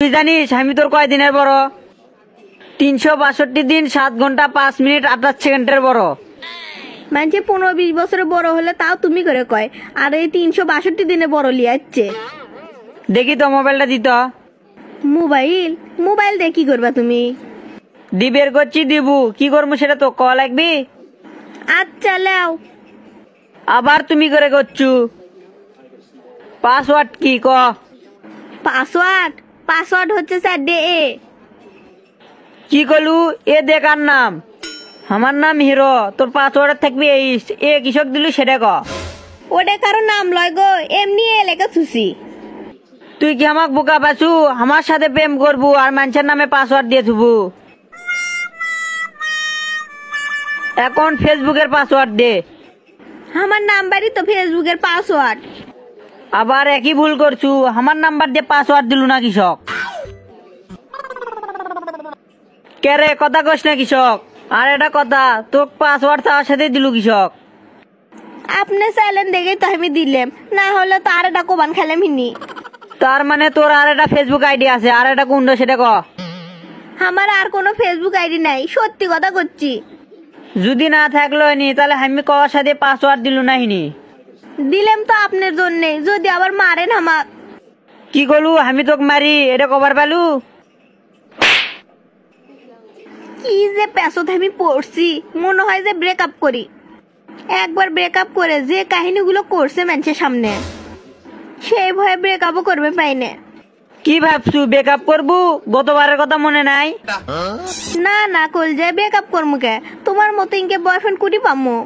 তুই জানিস আমি তোর কয় দিনের বড়? 362 দিন 7 ঘন্টা 5 মিনিট 28 সেকেন্ডের বড়। মানে 15-20 বছরে বড় হলে তাও তুমি করে কয়, আর এই 362 দিনে বড় লিয়াচ্ছে। দেখি তো মোবাইলটা দিত। মোবাইল দিয়ে কি করবা তুমি? বের করছি দিবু, কি করবো সেটা তো ক লাগবি। আচ্ছা লাও। আবার তুমি করে করছু। পাসওয়ার্ড কি ক? পাসওয়ার্ড হচ্ছে 4 কি করলু? এ দেখার নাম, আমার নাম হিরো, তোর পাসওয়ার্ড থাকবি এই এ কৃষক দিলু সেটা ক। ওটা কারো নাম লয় গো, এমনি লেখা থুসি। তুই কি আমাক বোকা পাচু? আমার সাথে প্রেম করবু আর মানুষের নামে পাসওয়ার্ড দিয়ে থুবু? এখন ফেসবুকের পাসওয়ার্ড দে। আমার নাম্বারই তো ফেসবুকের পাসওয়ার্ড। আবার একই ভুল করছু, আমার নাম্বার দিয়ে পাসওয়ার্ড দিলু না কৃষক। কেরে কথা কস না কৃষক? আর এটা কথা, তোর পাসওয়ার্ড চাওয়ার সাথে দিলু কৃষক। আপনি চাইলেন দেখেই তো আমি দিলাম, না হলে তো আর এটা কোবান খেলাম হিনি। তার মানে তোর আর একটা ফেসবুক আইডি আছে, আর এটা কোনটা সেটা ক। আমার আর কোনো ফেসবুক আইডি নাই, সত্যি কথা করছি। যদি না থাকলো নি তাহলে আমি কওয়ার সাথে পাসওয়ার্ড দিলু না হিনি। দিলাম তো আপনার জন্যে, যদি আবার মারেন আমাক। কি করলু? আমি তোকে মারি এটা কবার পেলু? কি যে পেছতে আমি পড়ছি, মনে হয় যে ব্রেকআপ করি। একবার ব্রেকআপ করে যে কাহিনীগুলো করছে মানুষের সামনে, সেই ভয়ে ব্রেকআপও করবে পাইনে। কি ভাবছু ব্রেকআপ করবু? গতবারের কথা মনে নাই? না কল যায় ব্রেকআপ করবো কে? তোমার মতো ইনকে বয়ফ্রেন্ড কুটি পামো।